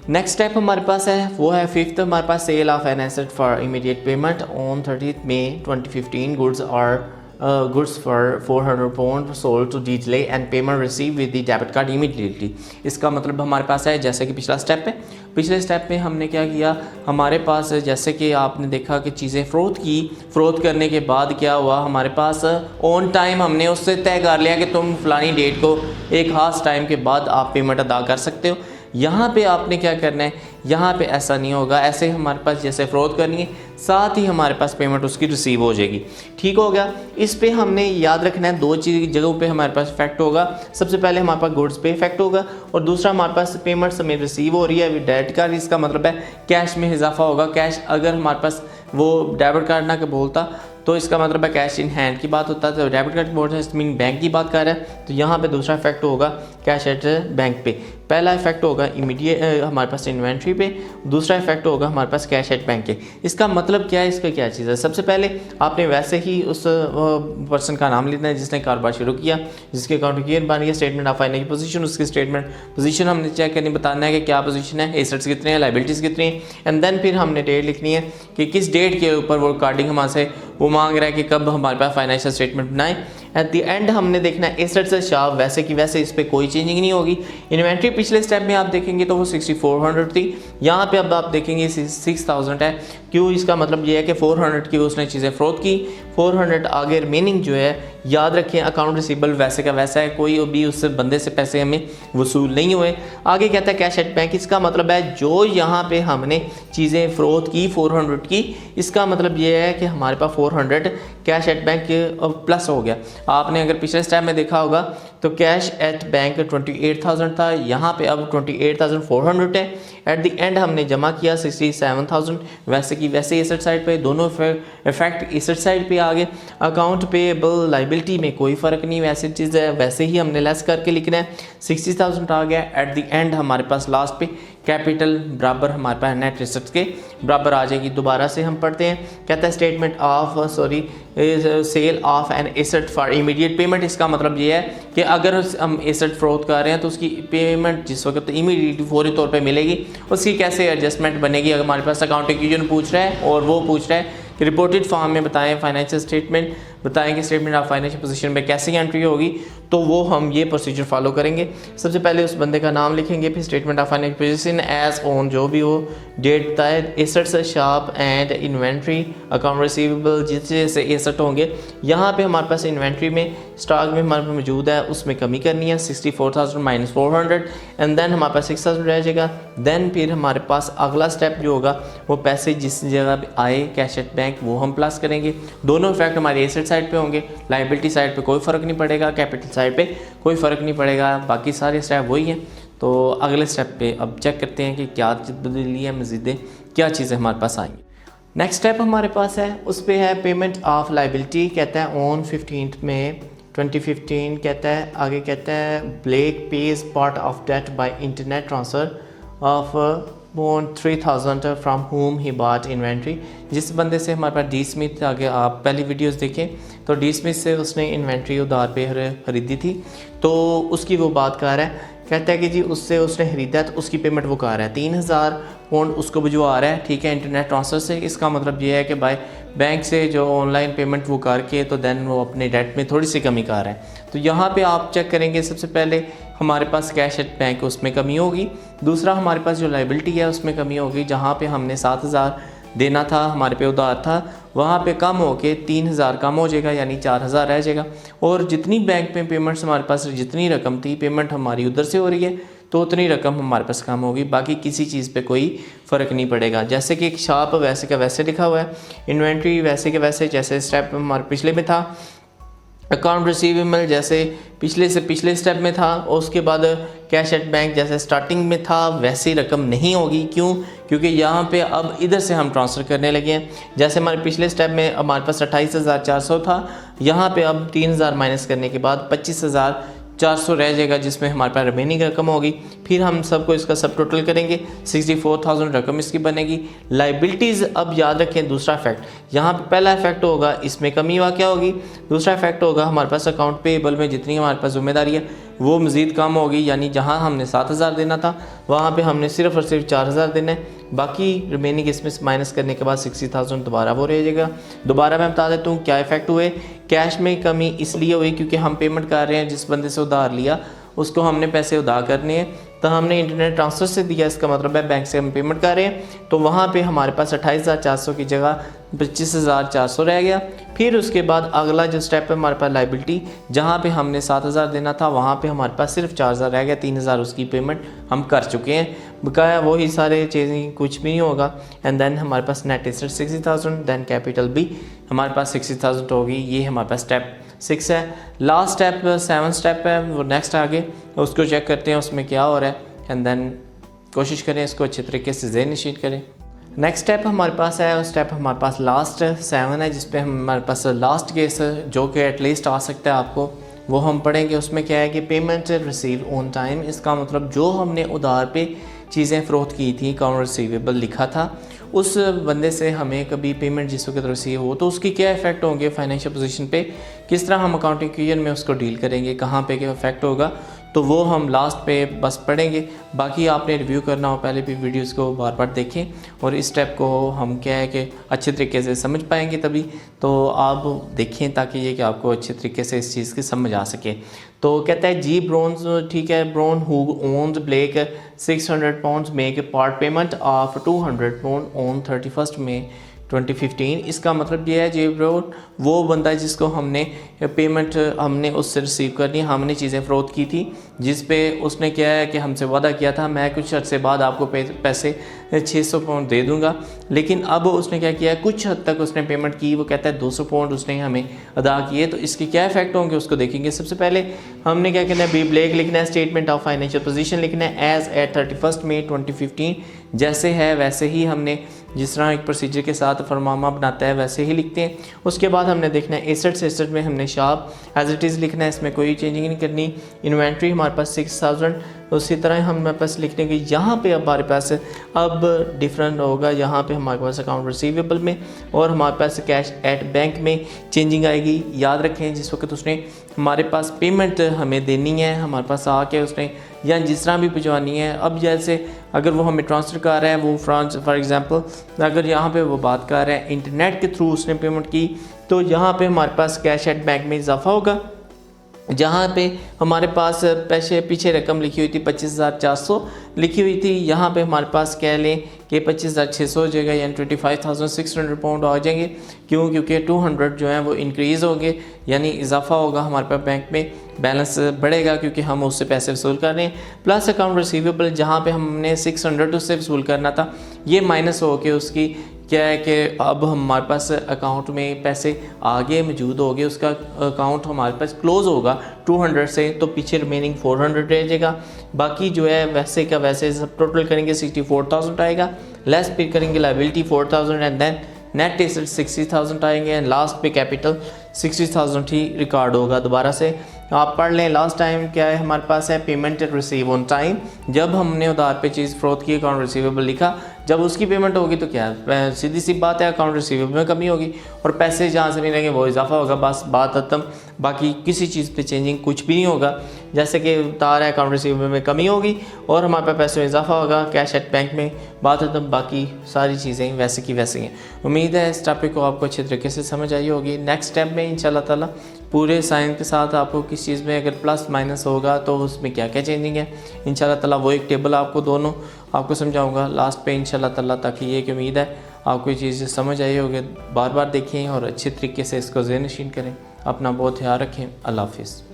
Next step हमारे पास है वो है फिफ्थ, हमारे पास sale of an asset for immediate payment on 30 May 2015 goods for 400 pound sold to Daley and payment receive with the debit card immediately. इसका मतलब हमारे पास है जैसे कि पिछला स्टेप है, पिछले स्टेप में हमने क्या किया, हमारे पास जैसे कि आपने देखा कि चीज़ें फ़रोख्त करने के बाद क्या हुआ, हमारे पास ऑन टाइम हमने उससे तय कर लिया कि तुम फलानी डेट को एक खास टाइम के बाद आप पेमेंट अदा कर सकते हो। यहाँ पे आपने क्या करना है, यहाँ पे ऐसा नहीं होगा, ऐसे हमारे पास जैसे फ़रोख्त करनी है साथ ही हमारे पास पेमेंट उसकी रिसीव हो जाएगी। ठीक हो गया। इस पे हमने याद रखना है दो चीज़ जगहों पे हमारे पास इफेक्ट होगा। सबसे पहले हमारे पास गुड्स पे इफेक्ट होगा और दूसरा हमारे पास पेमेंट समय रिसीव हो रही है विद डेबिट कार्ड। इसका मतलब है कैश में इजाफा होगा। कैश अगर हमारे पास वो डेबिट कार्ड ना के बोलता तो इसका मतलब है कैश इन हैंड की बात होता है, तो डेबिट कार्ड की बोलता है मीन बैंक की बात कर रहा है। तो यहाँ पे दूसरा इफेक्ट होगा कैश एट बैंक पे। पहला इफेक्ट होगा इमीडिएट हमारे पास इन्वेंट्री पे, दूसरा इफेक्ट होगा हमारे पास कैश एट बैंक के। इसका मतलब क्या है, इसका क्या चीज़ है, सबसे पहले आपने वैसे ही उस पर्सन का नाम लेना है जिसने कारोबार शुरू किया, जिसके अकाउंट की बन गया, स्टेटमेंट ऑफ फाइनेंशियल पोजीशन, उसकी स्टेटमेंट पोजीशन हमने चेक करनी, बताना है कि क्या पोजीशन है, एसेट्स कितने हैं, लायबिलिटीज़ कितनी है, एंड देन फिर हमने डेट लिखनी है कि किस डेट के ऊपर वो रिकॉर्डिंग हमारे से वो मांग रहा है कि कब हमारे पास फाइनेंशियल स्टेटमेंट बनाए। एट द एंड हमने देखना है एसेट्स से शार्प वैसे की वैसे, इस पर कोई चेंजिंग नहीं होगी। इन्वेंट्री पिछले स्टेप में आप देखेंगे तो वो 6400 थी, यहाँ पे अब आप देखेंगे 6000 है। क्यों, इसका मतलब ये है कि 400 की उसने चीज़ें फ़रोख्त की, 400 आगे रिमेनिंग जो है याद रखें अकाउंट रिसीवेबल वैसे का वैसा है, कोई भी उस बंदे से पैसे हमें वसूल नहीं हुए। आगे कहता है कैश एट बैंक, इसका मतलब है जो यहाँ पे हमने चीज़ें फ़रोख्त की 400 की, इसका मतलब ये है कि हमारे पास 400 कैश एट बैंक प्लस हो गया। आपने अगर पिछले स्टेप में देखा होगा तो कैश एट बैंक 28,000 था, यहाँ पे अब 28,400 है। एट द एंड हमने जमा किया 67,000, वैसे की वैसे एसेट साइड पे, दोनों इफेक्ट एसेट साइड पे आ गए। अकाउंट पेएबल लायबिलिटी में कोई फ़र्क नहीं, वैसे चीज़ है वैसे ही हमने लेस करके लिखना है, 60,000 आ गया। एट द एंड हमारे पास लास्ट पे कैपिटल बराबर हमारे पास नेट एसेट्स के बराबर आ जाएगी। दोबारा से हम पढ़ते हैं, कहता है statement of sale of an asset for immediate payment. इसका मतलब ये है कि अगर हम एसेट फ़रोख्त कर रहे हैं तो उसकी पेमेंट जिस वक्त इमीडिएटली फौरी तौर पे मिलेगी, उसकी कैसे एडजस्टमेंट बनेगी। अगर हमारे पास अकाउंटिंग यूनियन पूछ रहा है और वो पूछ रहा है कि रिपोर्टेड फॉर्म में बताएं फाइनेंशियल स्टेटमेंट, बताएं कि स्टेटमेंट ऑफ फाइनेंशियल पोजीशन में कैसी एंट्री होगी, तो वो हम ये प्रोसीजर फॉलो करेंगे। सबसे पहले उस बंदे का नाम लिखेंगे, फिर statement of financial position as on जो भी हो, डेट बताए, assets shop and inventory, account receivable जैसे एसेट होंगे। यहाँ पे हमारे पास इन्वेंट्री में स्टॉक में हमारे पास मौजूद है, उसमें कमी करनी है 64,000 माइनस 400 एंड देन हमारे पास 6,000 रह जाएगा। देन फिर हमारे पास अगला स्टेप जो होगा वो पैसे जिस जगह पे आए कैश एट बैंक वो हम प्लस करेंगे। दोनों इफेक्ट हमारे एसेट साइड पे होंगे, लायबिलिटी साइड पे कोई फ़र्क नहीं पड़ेगा, कैपिटल साइड पे कोई फ़र्क नहीं पड़ेगा, बाकी सारे स्टेप वही हैं। तो अगले स्टेप पे अब चेक करते हैं कि क्या तब्दीली है, मज़ीद क्या चीज़ें हमारे पास आएंगी। नेक्स्ट स्टेप हमारे पास है, उस पर है पेमेंट ऑफ लायबिलिटी। कहता है ऑन 15 मई 2015, कहता है आगे कहता है Blake pays part of debt by internet transfer of 3,000 from whom he bought inventory. जिस बंदे से हमारे पास डी स्मिथ, आगे आप पहली वीडियोस देखें तो डी स्मिथ से उसने इन्वेंट्री उधार पे खरीदी थी, तो उसकी वो बात कर रहा है। कहता है कि जी उससे उसने खरीदा तो उसकी पेमेंट वो कर रहा है 3,000 पाउंड उसको भिजवा रहा है, ठीक है, इंटरनेट ट्रांसफ़र से। इसका मतलब ये है कि भाई बैंक से जो ऑनलाइन पेमेंट वो करके तो देन वो अपने डेट में थोड़ी सी कमी कर रहा है। तो यहाँ पे आप चेक करेंगे, सबसे पहले हमारे पास कैश एट बैंक उसमें कमी होगी, दूसरा हमारे पास जो लायबिलिटी है उसमें कमी होगी। जहाँ पे हमने 7,000 देना था, हमारे पे उधार था, वहाँ पे कम होके 3,000 कम हो जाएगा, यानी 4,000 रह जाएगा। और जितनी बैंक में पेमेंट्स हमारे पास जितनी रकम थी, पेमेंट हमारी उधर से हो रही है तो उतनी रकम हमारे पास कम होगी, बाकी किसी चीज़ पे कोई फ़र्क नहीं पड़ेगा। जैसे कि एक शॉप वैसे का वैसे लिखा हुआ है, इन्वेंट्री वैसे के वैसे जैसे स्टेप हमारे पिछले में था, अकाउंट रिसीवेबल जैसे पिछले से पिछले स्टेप में था, और उसके बाद कैश एट बैंक जैसे स्टार्टिंग में था वैसी रकम नहीं होगी। क्यों? क्योंकि यहाँ पे अब इधर से हम ट्रांसफ़र करने लगे हैं। जैसे हमारे पिछले स्टेप में हमारे पास 28,400 था, यहाँ पे अब 3,000 माइनस करने के बाद 400 रह जाएगा जिसमें हमारे पास रिमेनिंग रकम होगी। फिर हम सबको इसका सब टोटल करेंगे, 64,000 रकम इसकी बनेगी। लाइबिलिटीज़ अब याद रखें दूसरा फैक्ट, यहाँ पे पहला इफेक्ट होगा इसमें कमी क्या होगी, दूसरा इफेक्ट होगा हमारे पास अकाउंट पेएबल में जितनी हमारे पास जिम्मेदारी है वो मज़ीद कम होगी, यानी जहाँ हमने 7,000 देना था वहाँ पे हमने सिर्फ और सिर्फ 4,000 देना है। बाकी रिमेनिंग इसमें माइनस करने के बाद 60,000 दोबारा वो रह जाएगा। दोबारा मैं बता देता हूँ क्या इफेक्ट हुए। कैश में कमी इसलिए हुई क्योंकि हम पेमेंट कर रहे हैं, जिस बंदे से उधार लिया उसको हमने पैसे उधार करने हैं, तो हमने इंटरनेट ट्रांसफ़र से दिया, इसका मतलब है बैंक से हम पेमेंट कर रहे हैं। तो वहाँ पे हमारे पास 28,400 की जगह 25,400 रह गया। फिर उसके बाद अगला जो स्टेप है हमारे पास लाइबिलिटी, जहाँ पे हमने 7,000 देना था वहाँ पे हमारे पास सिर्फ 4,000 रह गया, 3,000 उसकी पेमेंट हम कर चुके हैं, बकाया वही सारे चीज़ें कुछ भी नहीं होगा। एंड देन हमारे पास नेट एसेट 60,000, देन कैपिटल भी हमारे पास 60,000 होगी। ये हमारे पास स्टेप 6 है। लास्ट स्टेप 7 स्टेप है वो नेक्स्ट आगे, उसको चेक करते हैं उसमें क्या हो रहा है, एंड देन कोशिश करें इसको अच्छे तरीके से ज़हन नशीन करें। नेक्स्ट स्टेप हमारे पास है, उस स्टेप हमारे पास लास्ट 7 है, जिस पे हमारे पास लास्ट केस जो कि एटलीस्ट आ सकता है आपको, वो हम पढ़ेंगे। उसमें क्या है कि पेमेंट रिसीव ऑन टाइम, इसका मतलब जो हमने उधार पे चीज़ें फ़रोख्त की थी, अकाउंट रिसीवेबल लिखा था, उस बंदे से हमें कभी पेमेंट जिस वक्त रिसीव हो तो उसकी क्या इफ़ेक्ट होंगे फाइनेंशियल पोजीशन पे, किस तरह हम अकाउंटिंग क्लियर में उसको डील करेंगे, कहाँ पे क्या इफेक्ट होगा, तो वो हम लास्ट पे बस पढ़ेंगे। बाकी आपने रिव्यू करना हो पहले भी वीडियोस को बार बार देखें, और इस स्टेप को हम क्या है कि अच्छे तरीके से समझ पाएंगे तभी, तो आप देखें ताकि ये कि आपको अच्छे तरीके से इस चीज़ की समझ आ सके। तो कहता है जी ब्रोन्स, ठीक है, Brown who owes Blake 600 pounds make part payment of 200 pound on 31 May 2015। इसका मतलब ये है जी ब्रोन वो बंदा है जिसको हमने पेमेंट हमने उससे रिसीव करनी, हमने चीज़ें फ़रोख्त की थी, जिस पे उसने क्या है कि हमसे वादा किया था मैं कुछ अर्से बाद आपको पैसे 600 पाउंड दे दूंगा, लेकिन अब उसने क्या किया है, कुछ हद तक उसने पेमेंट की, वो कहता है 200 पाउंड उसने हमें अदा किए। तो इसके क्या इफेक्ट होंगे उसको देखेंगे। सबसे पहले हमने क्या करना है, बी ब्लैक लिखना है, स्टेटमेंट ऑफ फाइनेंशियल पोजीशन लिखना है एज एट 31 मई 2015, जैसे है वैसे ही हमने जिस तरह एक प्रोसीजर के साथ फरमामा बनाता है वैसे ही लिखते हैं। उसके बाद हमने देखना है एसेट में हमने शार्प एज इट इज़ लिखना है, इसमें कोई चेंजिंग नहीं करनी। इन्वेंट्री हमारे पास 6,000, उसी तरह हमारे पास लिखने की यहाँ पे हमारे पास अब डिफरेंट होगा, यहाँ पे हमारे पास अकाउंट रिसीवेबल में और हमारे पास कैश एट बैंक में चेंजिंग आएगी। याद रखें जिस वक्त उसने हमारे पास पेमेंट हमें देनी है, हमारे पास आके उसने या जिस तरह भी भिजवानी है, अब जैसे अगर वो हमें ट्रांसफ़र कर रहा है, वो फॉर एग्जांपल अगर यहाँ पे वो बात कर रहा है इंटरनेट के थ्रू उसने पेमेंट की, तो यहाँ पे हमारे पास कैश एट बैंक में इजाफा होगा। जहाँ पे हमारे पास पैसे पीछे रकम लिखी हुई थी 25,400 लिखी हुई थी, यहाँ पे हमारे पास कह लें कि 25,600 हो जाएगा, यानी 25,600 पाउंड आ जाएंगे। क्यों? क्योंकि 200 जो है वो इंक्रीज़ होंगे, यानी इजाफा होगा, हमारे पास बैंक में बैलेंस बढ़ेगा क्योंकि हम उससे पैसे वसूल कर रहे हैं। प्लस अकाउंट रिसीवेबल जहाँ पे हमने 600 उससे वसूल करना था, ये माइनस हो के उसकी क्या है कि अब हमारे पास अकाउंट में पैसे आगे मौजूद हो गए, उसका अकाउंट हमारे पास क्लोज़ होगा 200 से, तो पीछे रिमेनिंग 400 रह जाएगा। बाकी जो है वैसे का वैसे सब टोटल करेंगे 64,000 आएगा, लेस पे करेंगे liability 4,000 and then net asset 60,000 आएंगे एंड लास्ट पे कैपिटल 60,000 ही रिकॉर्ड होगा। दोबारा से आप पढ़ लें, लास्ट टाइम क्या है हमारे पास है पेमेंट रिसीव ऑन टाइम, जब हमने उधार पे चीज़ फ़रोख्त की अकाउंट रिसीवेबल लिखा, जब उसकी पेमेंट होगी तो क्या सीधी सी बात है अकाउंट रिसीवेबल में कमी होगी और पैसे जहाँ से मिलेंगे वो इजाफा होगा, बस बात खत्म। बाकी किसी चीज़ पे चेंजिंग कुछ भी नहीं होगा। जैसे कि उधार है अकाउंट रिसीवेबल में कमी होगी और हमारे पास पैसे में इजाफा होगा, कैश एट बैंक में बात खत्म, बाकी सारी चीज़ें वैसे की वैसे हैं। उम्मीद है इस टॉपिक को आपको अच्छे तरीके से समझ आई होगी। नेक्स्ट स्टेप में इंशाल्लाह ताला पूरे साइन के साथ आपको किस चीज़ में अगर प्लस माइनस होगा तो उसमें क्या क्या चेंजिंग है इंशाल्लाह ताला वो एक टेबल आपको दोनों आपको समझाऊंगा लास्ट पे इंशाल्लाह ताला, ताकि ये की उम्मीद है आपको ये चीज़ समझ आई होगी। बार बार देखें और अच्छे तरीके से इसको ज़हन नशीन करें। अपना बहुत ख्याल रखें। अल्लाह हाफिज़।